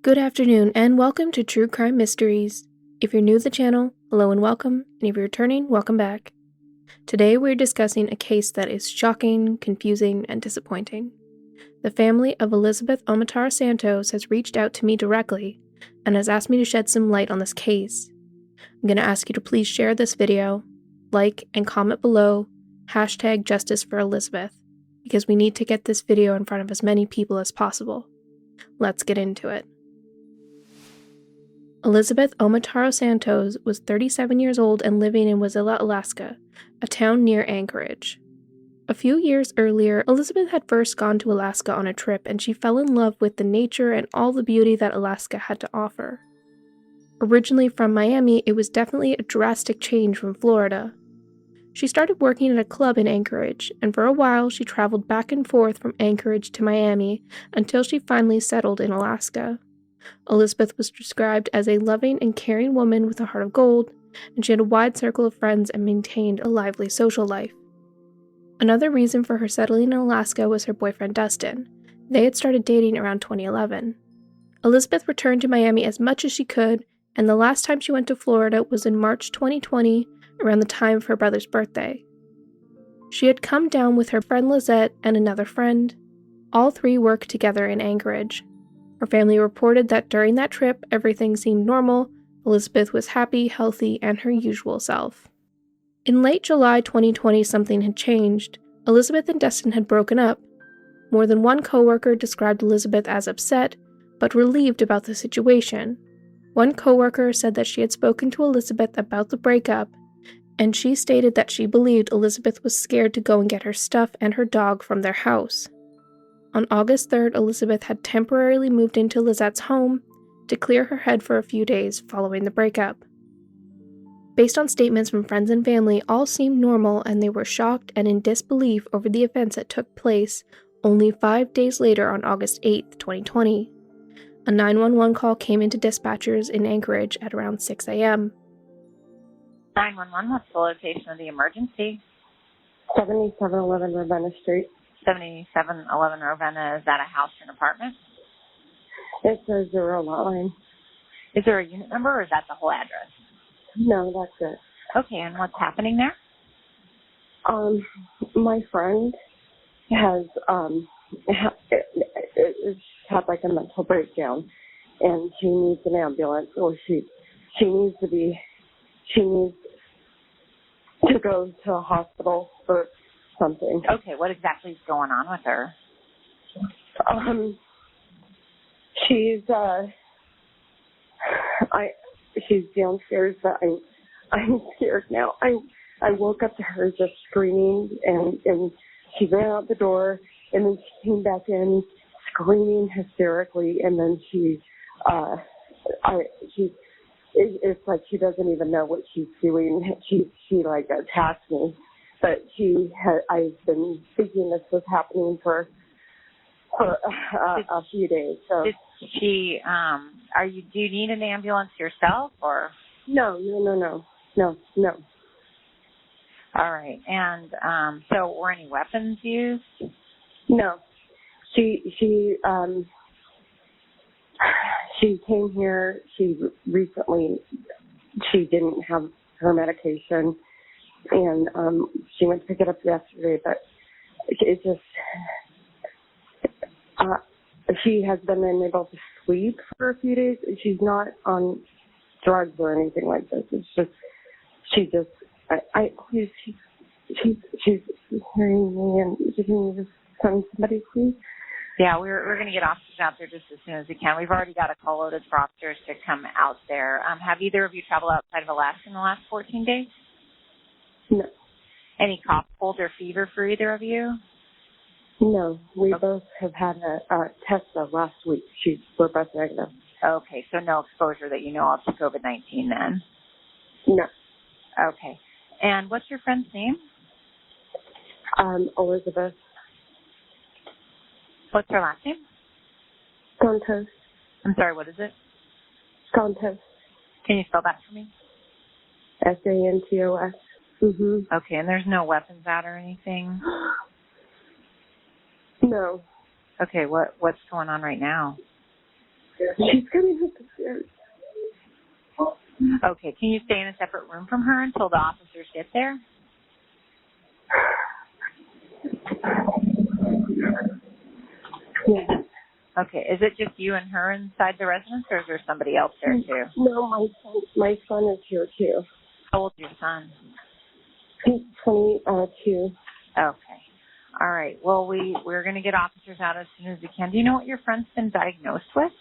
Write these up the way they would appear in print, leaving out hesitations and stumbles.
Good afternoon and welcome to True Crime Mysteries. If you're new to the channel, hello and welcome, and if you're returning, welcome back. Today we're discussing a case that is shocking, confusing, and disappointing. The family of Elizabeth Omatara Santos has reached out to me directly and has asked me to shed some light on this case. I'm going to ask you to please share this video, like, and comment below, #JusticeForElizabeth, because we need to get this video in front of as many people as possible. Let's get into it. Elizabeth Omatara Santos was 37 years old and living in Wasilla, Alaska, a town near Anchorage. A few years earlier, Elizabeth had first gone to Alaska on a trip and she fell in love with the nature and all the beauty that Alaska had to offer. Originally from Miami, it was definitely a drastic change from Florida. She started working at a club in Anchorage, and for a while she traveled back and forth from Anchorage to Miami until she finally settled in Alaska. Elizabeth was described as a loving and caring woman with a heart of gold, and she had a wide circle of friends and maintained a lively social life. Another reason for her settling in Alaska was her boyfriend Dustin. They had started dating around 2011. Elizabeth returned to Miami as much as she could, and the last time she went to Florida was in March 2020, around the time of her brother's birthday. She had come down with her friend Lizette and another friend. All three worked together in Anchorage. Her family reported that during that trip, everything seemed normal. Elizabeth was happy, healthy, and her usual self. In late July 2020, something had changed. Elizabeth and Dustin had broken up. More than one coworker described Elizabeth as upset, but relieved about the situation. One coworker said that she had spoken to Elizabeth about the breakup, and she stated that she believed Elizabeth was scared to go and get her stuff and her dog from their house. On August 3rd, Elizabeth had temporarily moved into Lizette's home to clear her head for a few days following the breakup. Based on statements from friends and family, all seemed normal and they were shocked and in disbelief over the events that took place only 5 days later on August 8th, 2020. A 911 call came into dispatchers in Anchorage at around 6 a.m. 911, what's the location of the emergency? 7711 Ravenna Street. 7711 Ravenna, is that a house or an apartment? It's a 0 lot line. Is there a unit number or is that the whole address? No, that's it. Okay, and what's happening there? My friend has had like a mental breakdown, and she needs an ambulance, or she needs to go to a hospital for something. Okay, what exactly is going on with her? She's downstairs, but I'm scared now. I woke up to her just screaming, and she ran out the door, and then she came back in screaming hysterically, and then it's like she doesn't even know what she's doing. She like attacked me, but I've been thinking this was happening for a few days. So did she? Do you need an ambulance yourself or? No. All right, and so were any weapons used? No. She came here. She didn't have her medication, and she went to pick it up yesterday, but it just, she has been unable to sleep for a few days. She's not on drugs or anything like this. It's just, she's hearing me, and can you just send somebody, please? Yeah, we're going to get officers out there just as soon as we can. We've already got a call loaded for officers to come out there. Have either of you traveled outside of Alaska in the last 14 days? No. Any cough, cold, or fever for either of you? No. We both have had a test of last week. We're both negative. Okay, so no exposure that you know of to COVID-19 then? No. Okay. And what's your friend's name? Elizabeth. What's her last name? Santos. I'm sorry, what is it? Santos. Can you spell that for me? Santos. Mm-hmm. Okay, and there's no weapons out or anything? No. Okay, what's going on right now? She's coming up the stairs. Okay, can you stay in a separate room from her until the officers get there? Yeah. Okay, is it just you and her inside the residence, or is there somebody else there too? No, my son is here too. How old is your son? He's 22. Okay. All right. Well, we're going to get officers out as soon as we can. Do you know what your friend's been diagnosed with?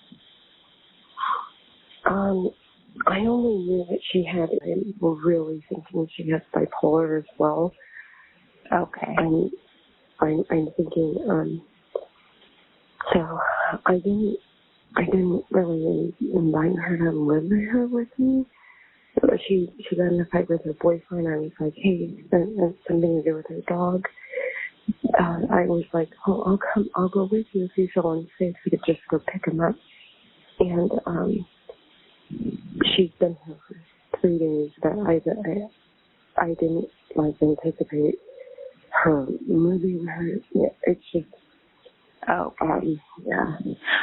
I only knew that she had, we're really thinking she has bipolar as well. Okay. And I'm thinking, so I didn't really invite her to live here with me. She got in a fight with her boyfriend. I was like, hey, that's something to do with her dog. I was like, oh, I'll go with you if you feel unsafe. You could just go pick him up. And she's been here for 3 days, but I didn't anticipate her moving her. It's just. Oh. Yeah.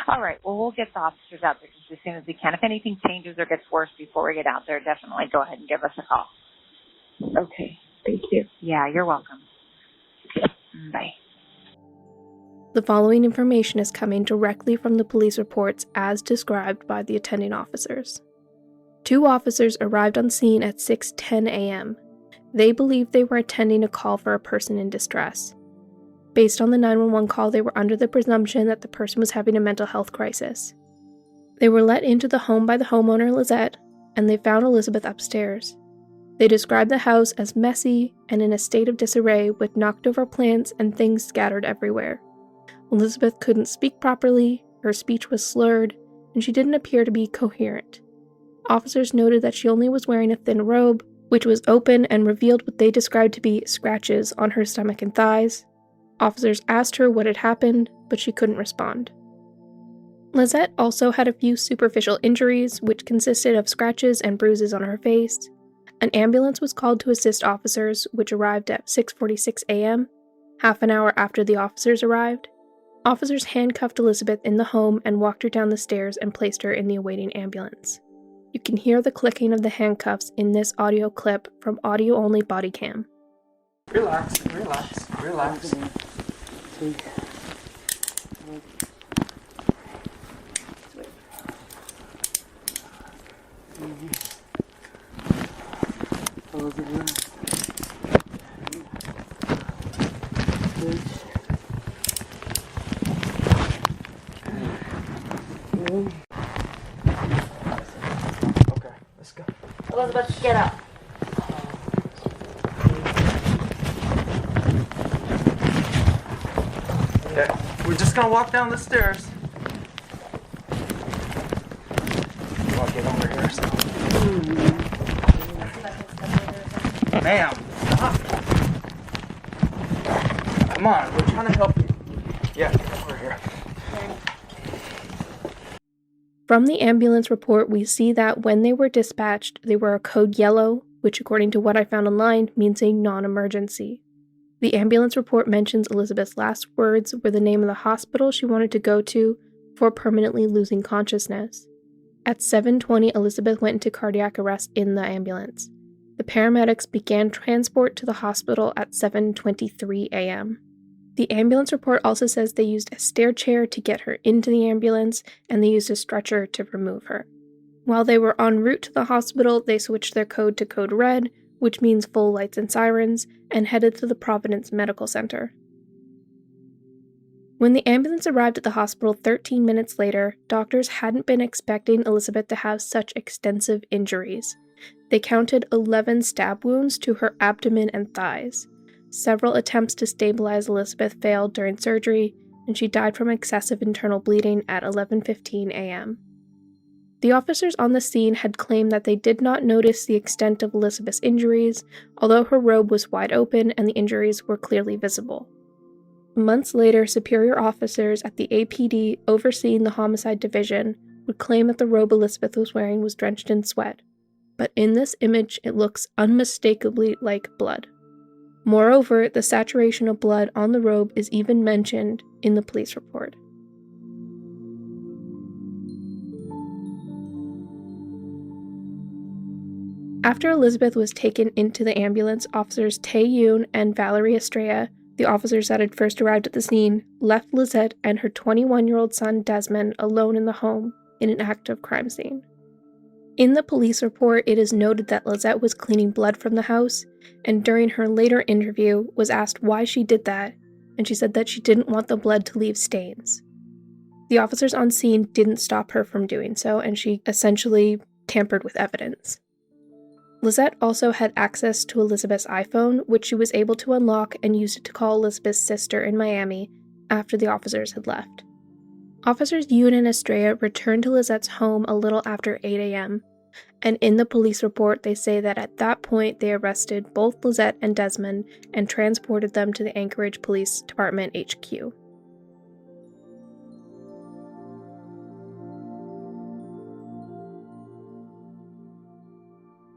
All right. Well, we'll get the officers out there just as soon as we can. If anything changes or gets worse before we get out there, definitely go ahead and give us a call. Okay. Thank you. Yeah, you're welcome. Bye. The following information is coming directly from the police reports as described by the attending officers. 2 officers arrived on scene at 6:10 a.m. They believed they were attending a call for a person in distress. Based on the 911 call, they were under the presumption that the person was having a mental health crisis. They were let into the home by the homeowner, Lizette, and they found Elizabeth upstairs. They described the house as messy and in a state of disarray with knocked over plants and things scattered everywhere. Elizabeth couldn't speak properly, her speech was slurred, and she didn't appear to be coherent. Officers noted that she only was wearing a thin robe, which was open and revealed what they described to be scratches on her stomach and thighs. Officers asked her what had happened, but she couldn't respond. Lizette also had a few superficial injuries, which consisted of scratches and bruises on her face. An ambulance was called to assist officers, which arrived at 6:46 a.m., half an hour after the officers arrived. Officers handcuffed Elizabeth in the home and walked her down the stairs and placed her in the awaiting ambulance. You can hear the clicking of the handcuffs in this audio clip from audio-only body cam. Relax, relax, relax. Close it in. Okay, let's go. Elizabeth, get up. Okay, we're just gonna walk down the stairs. I'll get over here. So. Ma'am, stop. Come on, we're trying to help you. Yeah, get over here. From the ambulance report, we see that when they were dispatched, they were a code yellow, which according to what I found online means a non-emergency. The ambulance report mentions Elizabeth's last words were the name of the hospital she wanted to go to before permanently losing consciousness. At 7:20, Elizabeth went into cardiac arrest in the ambulance. The paramedics began transport to the hospital at 7:23 a.m. The ambulance report also says they used a stair chair to get her into the ambulance, and they used a stretcher to remove her. While they were en route to the hospital, they switched their code to code red, which means full lights and sirens, and headed to the Providence Medical Center. When the ambulance arrived at the hospital 13 minutes later, doctors hadn't been expecting Elizabeth to have such extensive injuries. They counted 11 stab wounds to her abdomen and thighs. Several attempts to stabilize Elizabeth failed during surgery, and she died from excessive internal bleeding at 11:15 a.m. The officers on the scene had claimed that they did not notice the extent of Elizabeth's injuries, although her robe was wide open and the injuries were clearly visible. Months later, superior officers at the APD overseeing the homicide division would claim that the robe Elizabeth was wearing was drenched in sweat, but in this image it looks unmistakably like blood. Moreover, the saturation of blood on the robe is even mentioned in the police report. After Elizabeth was taken into the ambulance, officers Tae Yoon and Valerie Estrella, the officers that had first arrived at the scene, left Lizette and her 21-year-old son Desmond alone in the home in an active crime scene. In the police report, it is noted that Lizette was cleaning blood from the house, and during her later interview was asked why she did that, and she said that she didn't want the blood to leave stains. The officers on scene didn't stop her from doing so, and she essentially tampered with evidence. Lizette also had access to Elizabeth's iPhone, which she was able to unlock and used it to call Elizabeth's sister in Miami after the officers had left. Officers Yoon and Estrella returned to Lizette's home a little after 8 a.m., and in the police report they say that at that point they arrested both Lizette and Desmond and transported them to the Anchorage Police Department HQ.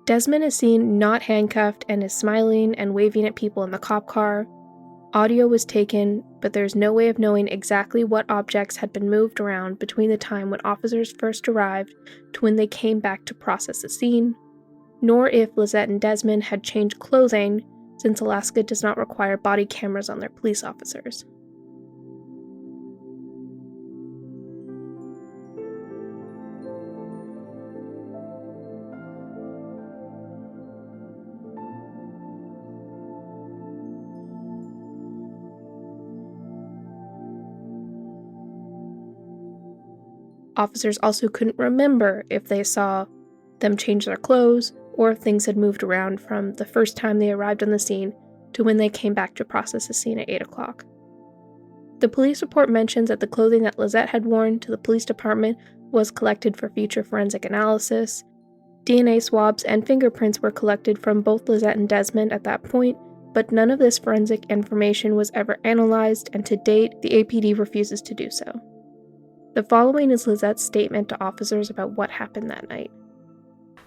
Desmond is seen not handcuffed and is smiling and waving at people in the cop car. Audio was taken, but there's no way of knowing exactly what objects had been moved around between the time when officers first arrived to when they came back to process the scene, nor if Lizette and Desmond had changed clothing, since Alaska does not require body cameras on their police officers. Officers also couldn't remember if they saw them change their clothes or if things had moved around from the first time they arrived on the scene to when they came back to process the scene at 8 o'clock. The police report mentions that the clothing that Lizette had worn to the police department was collected for future forensic analysis. DNA swabs and fingerprints were collected from both Lizette and Desmond at that point, but none of this forensic information was ever analyzed, and to date, the APD refuses to do so. The following is Lizette's statement to officers about what happened that night.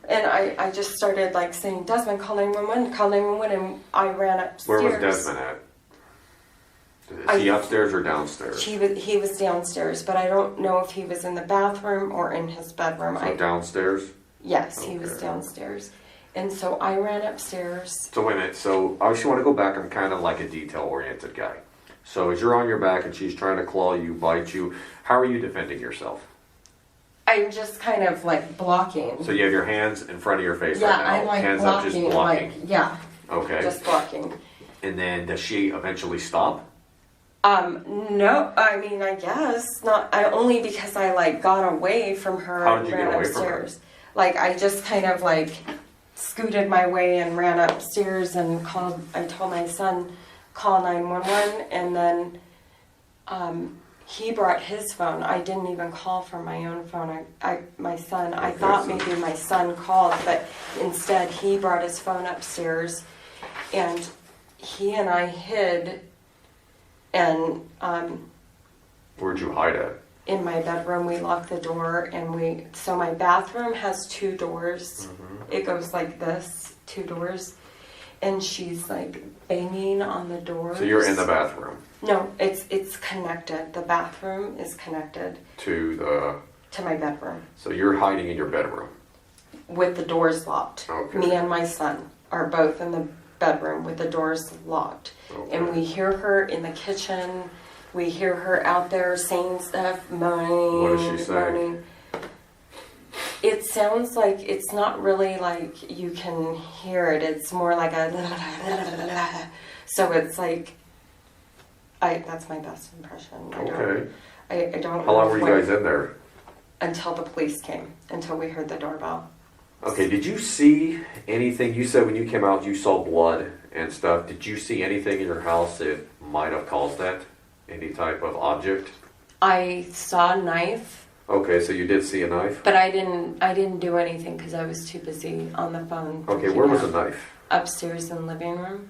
And I just started saying, Desmond, call 911, and I ran upstairs. Where was Desmond at? Is he upstairs or downstairs? He was downstairs, but I don't know if he was in the bathroom or in his bedroom. So downstairs? Yes, okay. He was downstairs. And so I ran upstairs. So wait a minute, so I just want to go back. I'm kind of like a detail-oriented guy. So as you're on your back and she's trying to claw you, bite you, how are you defending yourself? I'm just kind of blocking. So you have your hands in front of your face right now. Yeah, I'm hands blocking. Up, just blocking. Yeah. Okay. Just blocking. And then does she eventually stop? No, I guess not. Only because I got away from her. How did you and ran get away upstairs. from her? I just kind of scooted my way and ran upstairs and I told my son, call 911, and then he brought his phone. I didn't even call from my own phone. My son, I thought maybe my son called, but instead he brought his phone upstairs, and he and I hid, and Where'd you hide at? in my bedroom. We locked the door, and so my bathroom has 2 doors. Mm-hmm. It goes like this, 2 doors. And she's banging on the doors. So you're in the bathroom? No, it's connected. The bathroom is connected to my bedroom. So you're hiding in your bedroom? With the doors locked. Okay. Me and my son are both in the bedroom with the doors locked. Okay. And we hear her in the kitchen. We hear her out there saying stuff, moaning. What does she say? Moaning. It sounds like it's not really you can hear it. It's more like a so it's that's my best impression. Okay. I don't. How long were you guys in there? Until the police came. Until we heard the doorbell. Okay. Did you see anything? You said when you came out you saw blood and stuff. Did you see anything in your house that might have caused that? Any type of object? I saw a knife. Okay, so you did see a knife? But I didn't do anything because I was too busy on the phone. Okay, where was the knife? Upstairs in the living room.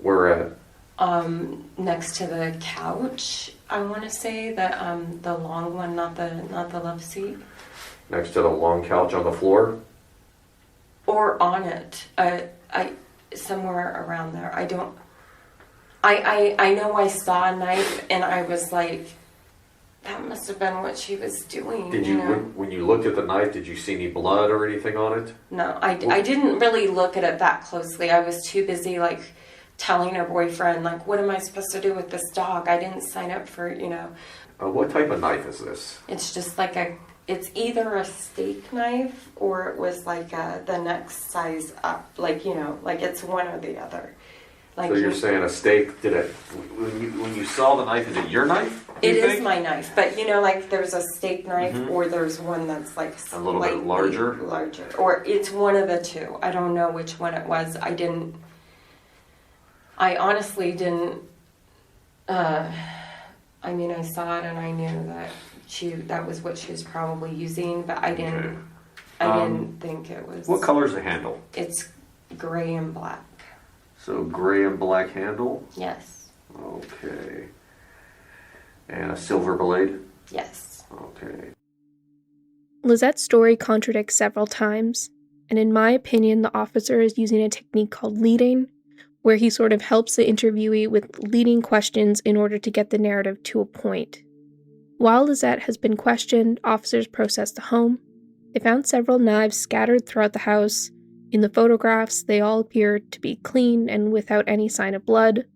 Where at? Next to the couch. I want to say the long one, not the love seat. Next to the long couch on the floor? Or on it. I somewhere around there. I don't. I know I saw a knife and I was that must have been what she was doing. Did you, when you looked at the knife, did you see any blood or anything on it? No, I didn't really look at it that closely. I was too busy, like, telling her boyfriend, like, what am I supposed to do with this dog? I didn't sign up for, What type of knife is this? It's just like it's either a steak knife or it was like the next size up. Like, like it's one or the other. Like, so you're saying a steak, when you saw the knife, is it your knife? It is my knife, but like there's a steak knife or there's one that's like a little bit larger? Larger. Or it's one of the two. I don't know which one it was. I honestly didn't, I saw it and I knew that was what she was probably using, but I didn't think it was. What color is the handle? It's gray and black. So gray and black handle? Yes. Okay. And a silver blade? Yes. Okay. Lizette's story contradicts several times, and in my opinion, the officer is using a technique called leading, where he sort of helps the interviewee with leading questions in order to get the narrative to a point. While Lizette has been questioned, officers processed the home. They found several knives scattered throughout the house. In the photographs, they all appeared to be clean and without any sign of blood.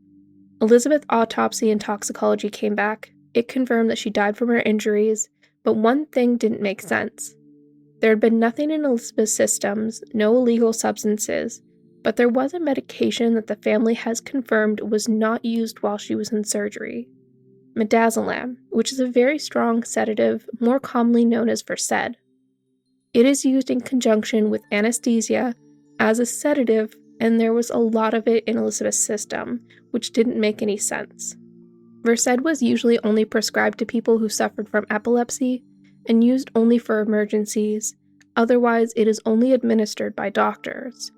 Elizabeth's autopsy and toxicology came back. It confirmed that she died from her injuries, but one thing didn't make sense. There had been nothing in Elizabeth's systems, no illegal substances, but there was a medication that the family has confirmed was not used while she was in surgery. Midazolam, which is a very strong sedative, more commonly known as Versed. It is used in conjunction with anesthesia as a sedative, and there was a lot of it in Elizabeth's system, which didn't make any sense. Versed was usually only prescribed to people who suffered from epilepsy and used only for emergencies. Otherwise, it is only administered by doctors.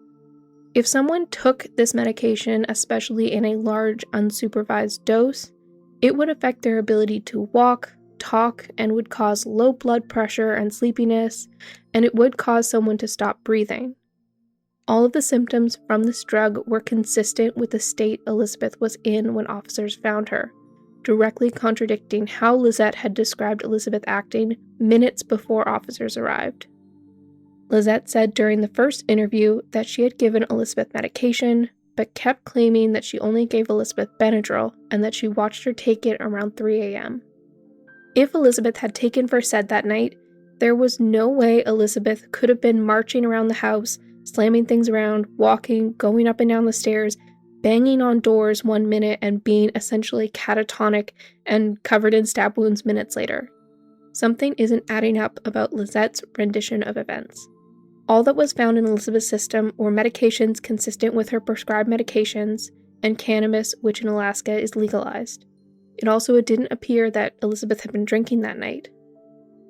If someone took this medication, especially in a large, unsupervised dose, it would affect their ability to walk, talk, and would cause low blood pressure and sleepiness, and it would cause someone to stop breathing. All of the symptoms from this drug were consistent with the state Elizabeth was in when officers found her, directly contradicting how Lizette had described Elizabeth acting minutes before officers arrived. Lizette said during the first interview that she had given Elizabeth medication, but kept claiming that she only gave Elizabeth Benadryl and that she watched her take it around 3 a.m. If Elizabeth had taken Versed that night, there was no way Elizabeth could have been marching around the house, slamming things around, walking, going up and down the stairs, banging on doors 1 minute and being essentially catatonic and covered in stab wounds minutes later. Something isn't adding up about Lizette's rendition of events. All that was found in Elizabeth's system were medications consistent with her prescribed medications and cannabis, which in Alaska is legalized. It also didn't appear that Elizabeth had been drinking that night.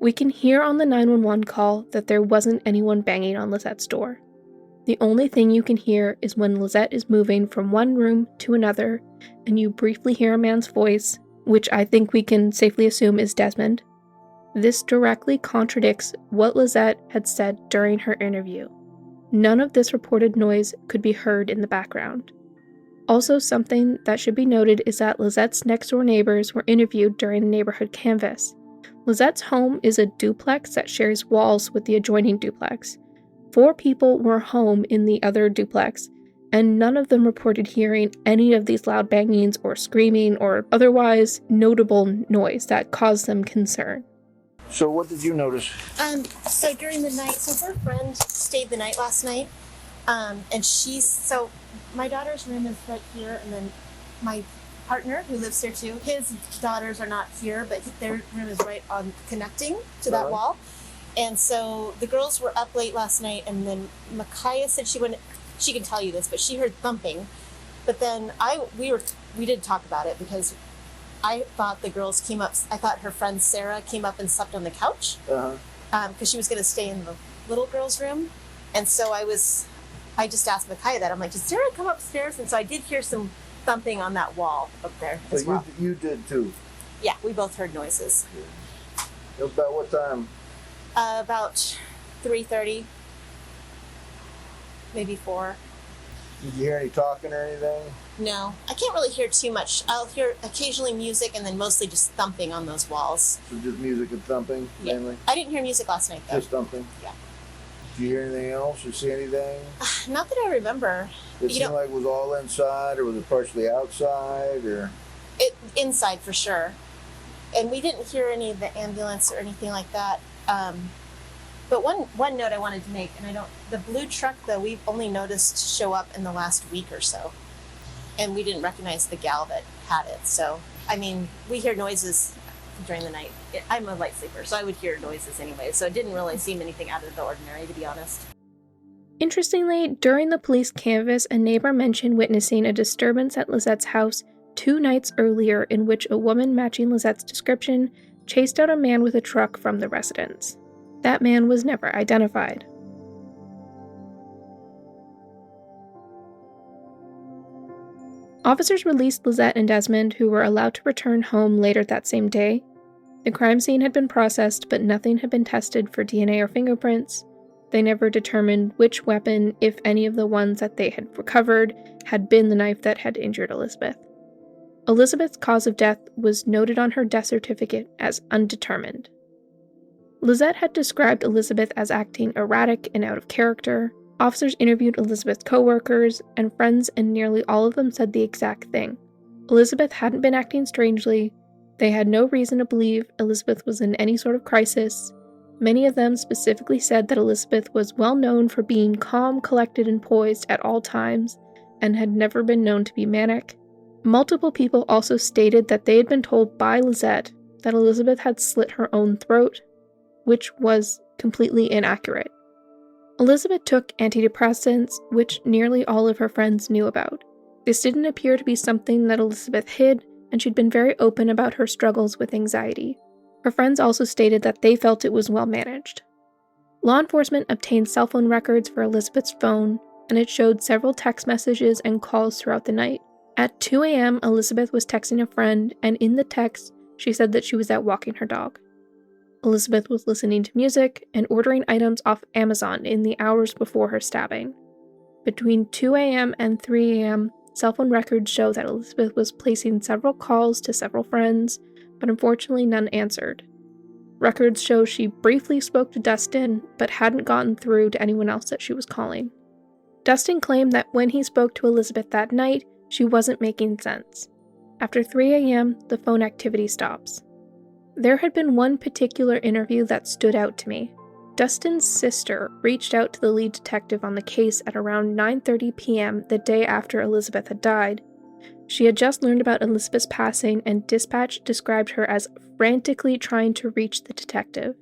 We can hear on the 911 call that there wasn't anyone banging on Lizette's door. The only thing you can hear is when Lizette is moving from one room to another, and you briefly hear a man's voice, which I think we can safely assume is Desmond. This directly contradicts what Lizette had said during her interview. None of this reported noise could be heard in the background. Also, something that should be noted is that Lizette's next-door neighbors were interviewed during the neighborhood canvass. Lizette's home is a duplex that shares walls with the adjoining duplex. 4 people were home in the other duplex, and none of them reported hearing any of these loud bangings or screaming or otherwise notable noise that caused them concern. So what did you notice? So during the night, so her friend stayed the night last night, and so my daughter's room is right here, and then my partner who lives here too, his daughters are not here, but their room is right on connecting to that wall. And so the girls were up late last night, and then Micaiah said she can tell you this, but she heard thumping. But then we did talk about it because I thought the girls came up. I thought her friend Sarah came up and slept on the couch because she was going to stay in the little girl's room. And so I just asked Micaiah that. I'm like, did Sarah come upstairs? And so I did hear some thumping on that wall up there as well. You did too? Yeah, we both heard noises. Yeah. About what time? About 3:30, maybe 4. Did you hear any talking or anything? No, I can't really hear too much. I'll hear occasionally music and then mostly just thumping on those walls. So just music and thumping, mainly? I didn't hear music last night, though. Just thumping? Yeah. Did you hear anything else or see anything? Not that I remember. It seemed like it was all inside, or was it partially outside, or? Inside for sure. And we didn't hear any of the ambulance or anything like that. But one note I wanted to make, and the blue truck, though, we've only noticed show up in the last week or so. And we didn't recognize the gal that had it. So, I mean, we hear noises during the night. I'm a light sleeper, so I would hear noises anyway. So it didn't really seem anything out of the ordinary, to be honest. Interestingly, during the police canvass, a neighbor mentioned witnessing a disturbance at Lizette's house 2 nights earlier in which a woman matching Lizette's description chased out a man with a truck from the residence. That man was never identified. Officers released Lizette and Desmond, who were allowed to return home later that same day. The crime scene had been processed, but nothing had been tested for DNA or fingerprints. They never determined which weapon, if any of the ones that they had recovered, had been the knife that had injured Elizabeth. Elizabeth's cause of death was noted on her death certificate as undetermined. Lizette had described Elizabeth as acting erratic and out of character. Officers interviewed Elizabeth's co-workers and friends, and nearly all of them said the exact thing. Elizabeth hadn't been acting strangely. They had no reason to believe Elizabeth was in any sort of crisis. Many of them specifically said that Elizabeth was well known for being calm, collected, and poised at all times, and had never been known to be manic. Multiple people also stated that they had been told by Lizette that Elizabeth had slit her own throat, which was completely inaccurate. Elizabeth took antidepressants, which nearly all of her friends knew about. This didn't appear to be something that Elizabeth hid, and she'd been very open about her struggles with anxiety. Her friends also stated that they felt it was well managed. Law enforcement obtained cell phone records for Elizabeth's phone, and it showed several text messages and calls throughout the night. At 2 a.m., Elizabeth was texting a friend, and in the text, she said that she was out walking her dog. Elizabeth was listening to music and ordering items off Amazon in the hours before her stabbing. Between 2 a.m. and 3 a.m., cell phone records show that Elizabeth was placing several calls to several friends, but unfortunately none answered. Records show she briefly spoke to Dustin, but hadn't gotten through to anyone else that she was calling. Dustin claimed that when he spoke to Elizabeth that night, she wasn't making sense. After 3 a.m., the phone activity stops. There had been one particular interview that stood out to me. Dustin's sister reached out to the lead detective on the case at around 9:30 p.m. the day after Elizabeth had died. She had just learned about Elizabeth's passing, and dispatch described her as frantically trying to reach the detective.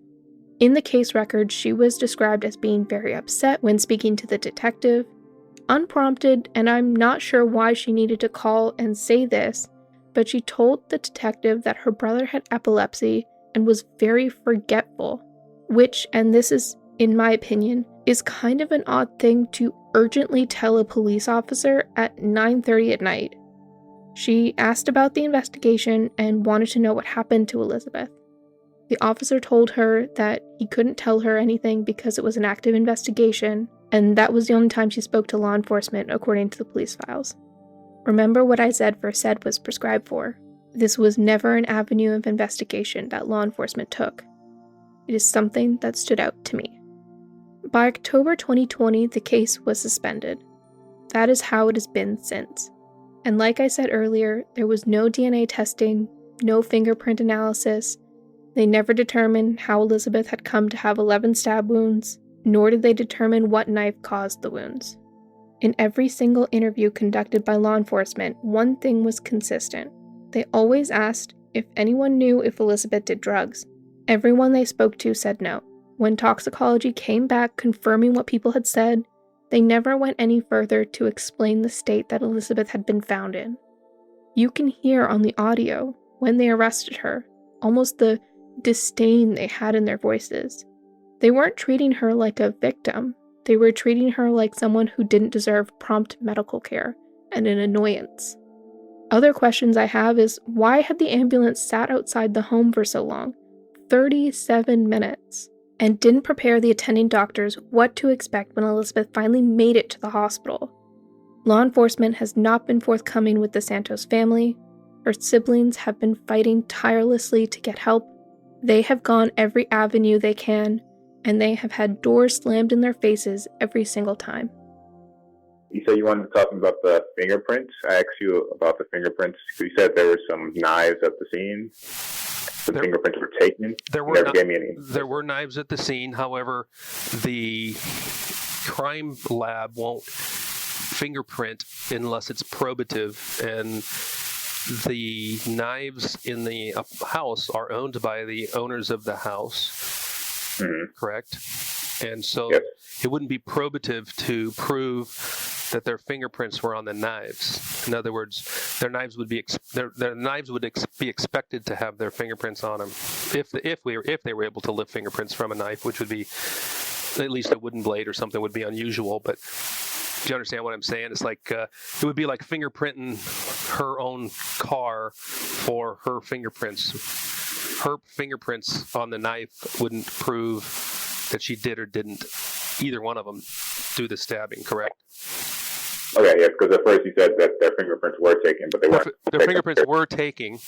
In the case record, she was described as being very upset when speaking to the detective. Unprompted, and I'm not sure why she needed to call and say this, but she told the detective that her brother had epilepsy and was very forgetful, which, and this is, in my opinion, is kind of an odd thing to urgently tell a police officer at 9:30 at night. She asked about the investigation and wanted to know what happened to Elizabeth. The officer told her that he couldn't tell her anything because it was an active investigation, and that was the only time she spoke to law enforcement according to the police files. Remember what I said said was prescribed for. This was never an avenue of investigation that law enforcement took. It is something that stood out to me. By October 2020, the case was suspended. That is how it has been since. And like I said earlier, there was no DNA testing, no fingerprint analysis. They never determined how Elizabeth had come to have 11 stab wounds, nor did they determine what knife caused the wounds. In every single interview conducted by law enforcement, one thing was consistent. They always asked if anyone knew if Elizabeth did drugs. Everyone they spoke to said no. When toxicology came back confirming what people had said, they never went any further to explain the state that Elizabeth had been found in. You can hear on the audio, when they arrested her, almost the disdain they had in their voices. They weren't treating her like a victim. They were treating her like someone who didn't deserve prompt medical care and an annoyance. Other questions I have is, why had the ambulance sat outside the home for so long? 37 minutes. And didn't prepare the attending doctors what to expect when Elizabeth finally made it to the hospital. Law enforcement has not been forthcoming with the Santos family. Her siblings have been fighting tirelessly to get help. They have gone every avenue they can, and they have had doors slammed in their faces every single time. You said you wanted to talk about the fingerprints. I asked you about the fingerprints. You said there were some knives at the scene. The fingerprints were taken. There were knives at the scene. However, the crime lab won't fingerprint unless it's probative, and the knives in the house are owned by the owners of the house, correct? And so it wouldn't be probative to prove that their fingerprints were on the knives. In other words, their knives would be be expected to have their fingerprints on them if they were able to lift fingerprints from a knife, which would be at least a wooden blade or something would be unusual. But do you understand what I'm saying? It's like it would be like fingerprinting her own car for her fingerprints. Her fingerprints on the knife wouldn't prove that she did or didn't, either one of them, do the stabbing, correct? Okay, yeah, because at first you said that their fingerprints were taken, but they weren't. Their fingerprints were taken,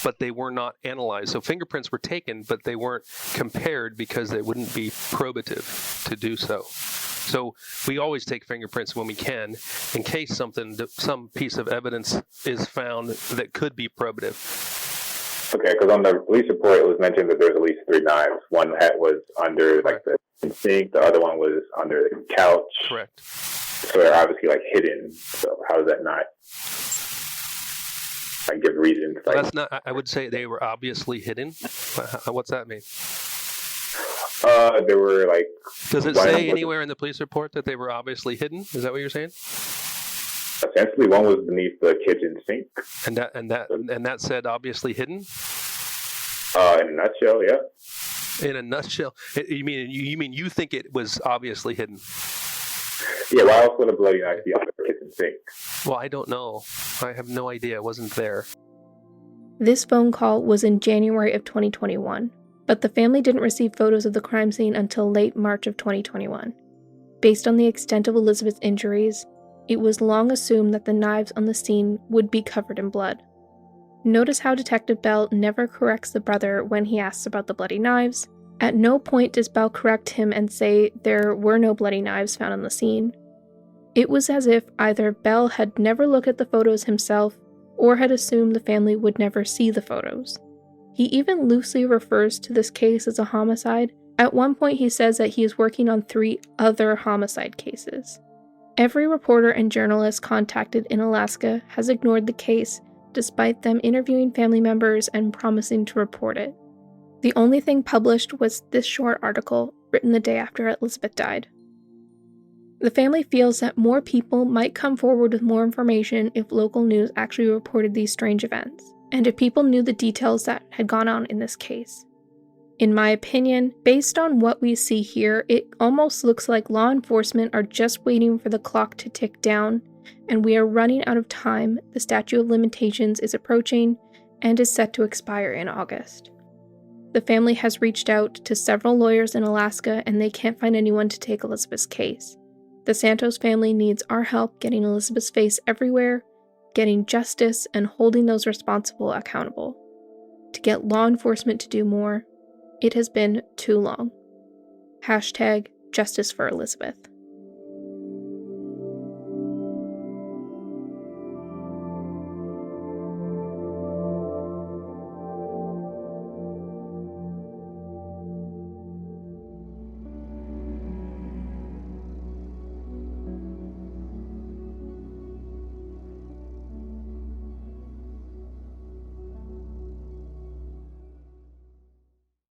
but they were not analyzed. So fingerprints were taken, but they weren't compared because they wouldn't be probative to do so. So we always take fingerprints when we can, in case some piece of evidence is found that could be probative. Okay, because on the police report it was mentioned that there's at least 3 knives. One was under the sink, the other one was under the couch. Correct. So they're obviously hidden. So how does that not give reasons? That's not. I would say they were obviously hidden. What's that mean? They were Does it say anywhere in the police report that they were obviously hidden? Is that what you're saying? Essentially, one was beneath the kitchen sink. And that said obviously hidden? In a nutshell, yeah. In a nutshell, you mean you think it was obviously hidden? Yeah, why else would a bloody knife be on the kitchen sink? Well, I don't know. I have no idea. I wasn't there. This phone call was in January of 2021, but the family didn't receive photos of the crime scene until late March of 2021. Based on the extent of Elizabeth's injuries, it was long assumed that the knives on the scene would be covered in blood. Notice how Detective Bell never corrects the brother when he asks about the bloody knives. At no point does Bell correct him and say there were no bloody knives found on the scene. It was as if either Bell had never looked at the photos himself or had assumed the family would never see the photos. He even loosely refers to this case as a homicide. At one point he says that he is working on 3 other homicide cases. Every reporter and journalist contacted in Alaska has ignored the case, despite them interviewing family members and promising to report it. The only thing published was this short article, written the day after Elizabeth died. The family feels that more people might come forward with more information if local news actually reported these strange events, and if people knew the details that had gone on in this case. In my opinion, based on what we see here, it almost looks like law enforcement are just waiting for the clock to tick down, and we are running out of time. The statute of limitations is approaching and is set to expire in August. The family has reached out to several lawyers in Alaska, and they can't find anyone to take Elizabeth's case. The Santos family needs our help getting Elizabeth's face everywhere, getting justice, and holding those responsible accountable. To get law enforcement to do more, it has been too long. #Justice for Elizabeth.